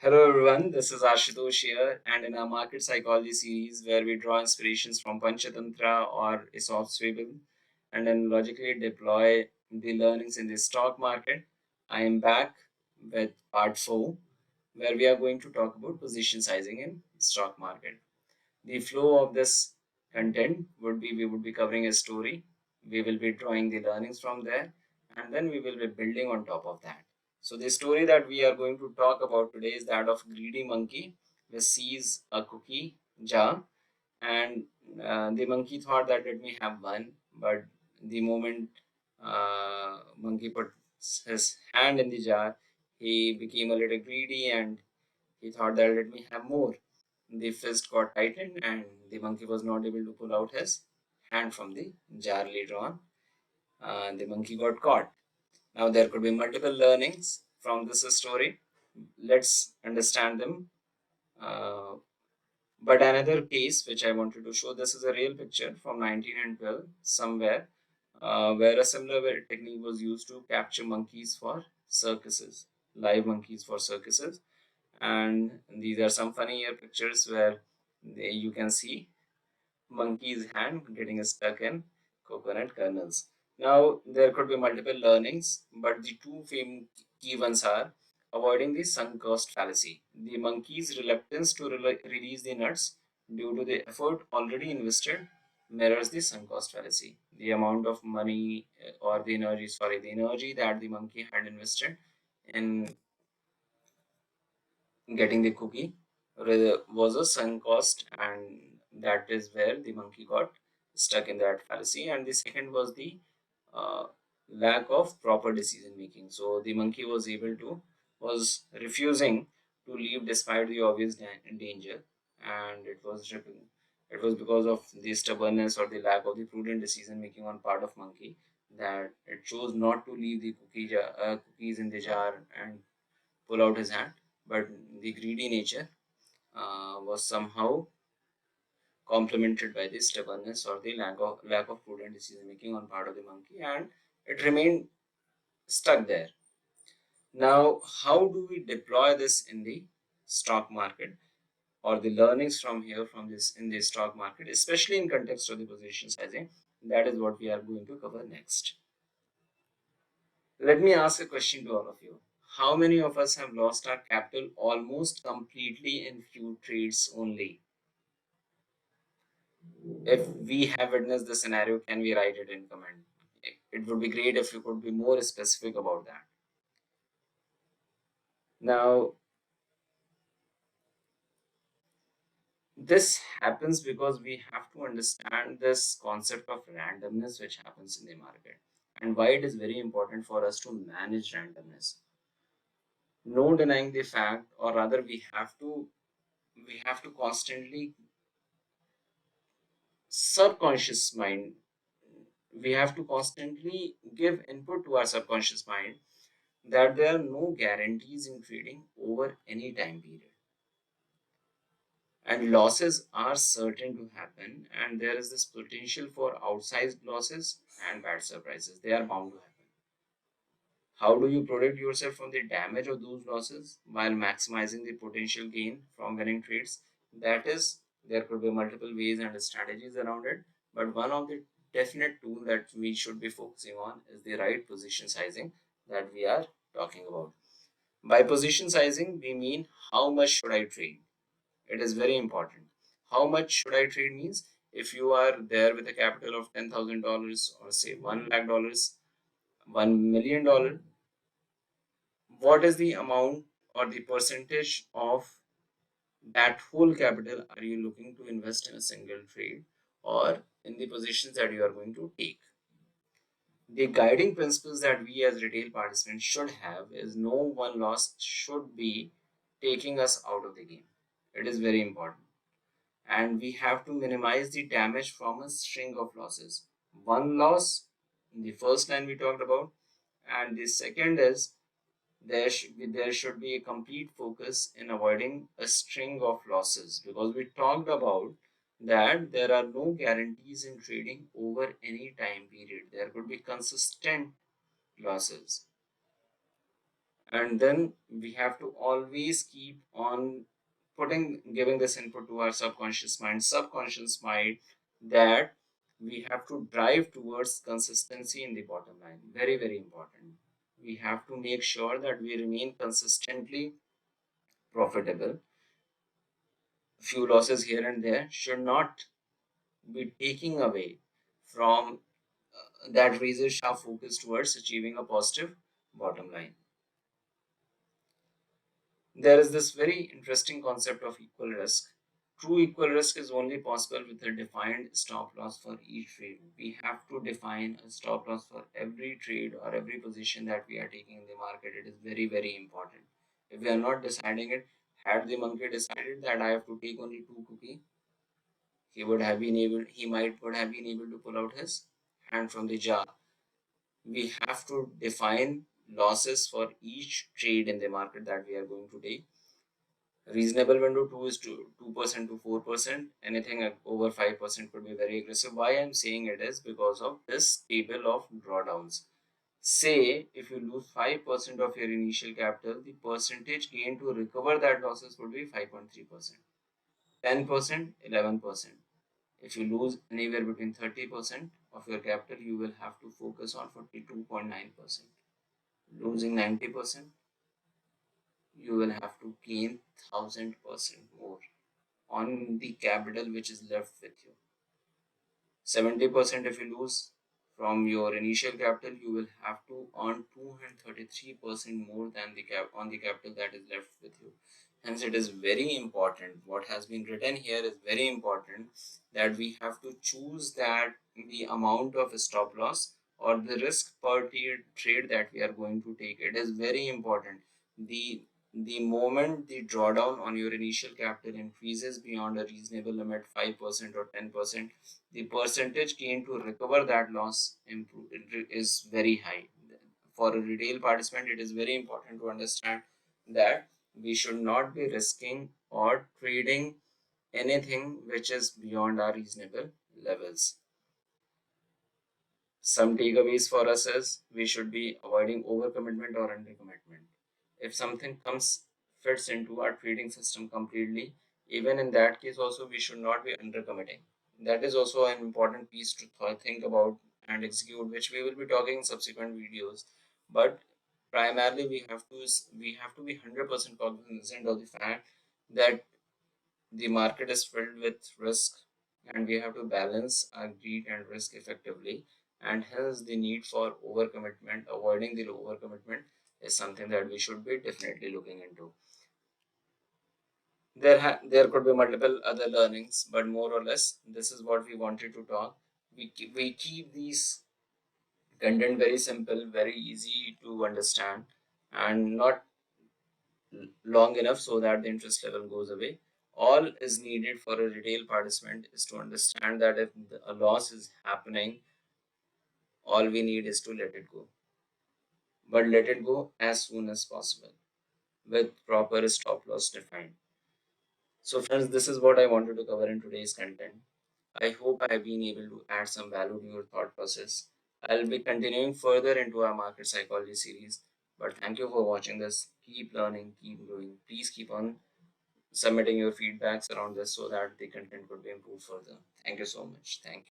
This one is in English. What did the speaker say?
Hello everyone, this is Ashutosh here, and in our market psychology series, where we draw inspirations from Panchatantra or Aesop's Fable, and then logically deploy the learnings in the stock market, I am back with part 4, where we are going to talk about position sizing in stock market. The flow of this content would be we would be covering a story, we will be drawing the learnings from there, and then we will be building on top of that. So the story that we are going to talk about today is that of greedy monkey who sees a cookie jar, and the monkey thought that let me have one, but the moment monkey put his hand in the jar, he became a little greedy and he thought that let me have more. The fist got tightened and the monkey was not able to pull out his hand from the jar later on. The monkey got caught. Now, there could be multiple learnings from this story. Let's understand them. Uh, but another case which I wanted to show, this is a real picture from 1912 somewhere, where a similar technique was used to capture monkeys for circuses, live monkeys for circuses. And these are some funnier pictures where you can see monkey's hand getting stuck in coconut kernels. Now, there could be multiple learnings, but the two key ones are avoiding the sunk cost fallacy. The monkey's reluctance to release the nuts due to the effort already invested mirrors the sunk cost fallacy. The amount of money or the energy that the monkey had invested in getting the cookie was a sunk cost, and that is where the monkey got stuck in that fallacy. And the second was the uh, lack of proper decision making. So the monkey was refusing to leave despite the obvious danger, and it was because of the stubbornness or the lack of the prudent decision making on part of monkey that it chose not to leave the cookies in the jar and pull out his hand. But the greedy nature was somehow complemented by the stubbornness or the lack of prudent decision making on part of the monkey, and it remained stuck there. Now, how do we deploy this in the stock market, or the learnings from here from this in the stock market, especially in context of the position sizing? That is what we are going to cover next. Let me ask a question to all of you. How many of us have lost our capital almost completely in few trades only? If we have witnessed the scenario, can we write it in comment? It would be great if you could be more specific about that. Now, this happens because we have to understand this concept of randomness which happens in the market, and why it is very important for us to manage randomness. No denying the fact, or rather we have to constantly subconscious mind we have to constantly give input to our subconscious mind that there are no guarantees in trading over any time period, and losses are certain to happen, and there is this potential for outsized losses and bad surprises. They are bound to happen. How do you protect yourself from the damage of those losses while maximizing the potential gain from winning trades? That is, there could be multiple ways and strategies around it, but one of the definite tool that we should be focusing on is the right position sizing that we are talking about. By position sizing, we mean how much should I trade? It is very important. How much should I trade means if you are there with a capital of $10,000 or say $1 lakh, $1 million, what is the amount or the percentage of that whole capital are you looking to invest in a single trade or in the positions that you are going to take? The guiding principles that we as retail participants should have is no one loss should be taking us out of the game. It is very important. And we have to minimize the damage from a string of losses. One loss, in the first line we talked about, and the second is there should be a complete focus in avoiding a string of losses, because we talked about that there are no guarantees in trading over any time period. There could be consistent losses, And then we have to always keep on giving this input to our subconscious mind, that we have to drive towards consistency in the bottom line. Very, very important. We have to make sure that we remain consistently profitable. Few losses here and there should not be taking away from that razor sharp focus towards achieving a positive bottom line. There is this very interesting concept of equal risk. True equal risk is only possible with a defined stop loss for each trade. We have to define a stop loss for every trade or every position that we are taking in the market. It is very, very important. If we are not deciding it, had the monkey decided that I have to take only two cookie, he might would have been able to pull out his hand from the jar. We have to define losses for each trade in the market that we are going to take. Reasonable window two is to 2% to 4%. Anything over 5% could be very aggressive. Why I'm saying it is because of this table of drawdowns. Say if you lose 5% of your initial capital, the percentage gain to recover that losses would be 5.3%. 10%, 11%. If you lose anywhere between 30% of your capital, you will have to focus on 42.9%. Losing 90%, you will have to gain 1000% more on the capital which is left with you. 70% if you lose from your initial capital, you will have to earn 233% more than the cap on the capital that is left with you. Hence, it is very important. What has been written here is very important, that we have to choose that the amount of stop loss or the risk per trade that we are going to take. It is very important. The moment the drawdown on your initial capital increases beyond a reasonable limit, 5% or 10%, the percentage gain to recover that loss is very high. For a retail participant, it is very important to understand that we should not be risking or trading anything which is beyond our reasonable levels. Some takeaways for us is we should be avoiding overcommitment or undercommitment. If something fits into our trading system completely, even in that case also we should not be undercommitting. That is also an important piece to think about and execute, which we will be talking in subsequent videos. But primarily we have to be 100% cognizant of the fact that the market is filled with risk, and we have to balance our greed and risk effectively. And hence, the need for overcommitment, avoiding the overcommitment, is something that we should be definitely looking into. There could be multiple other learnings, but more or less, this is what we wanted to talk. We keep these content very simple, very easy to understand, and not long enough so that the interest level goes away. All is needed for a retail participant is to understand that if a loss is happening, all we need is to let it go. But let it go as soon as possible with proper stop loss defined. So, friends, this is what I wanted to cover in today's content. I hope I have been able to add some value to your thought process. I'll be continuing further into our market psychology series. But thank you for watching this. Keep learning, keep growing. Please keep on submitting your feedbacks around this so that the content could be improved further. Thank you so much. Thank you.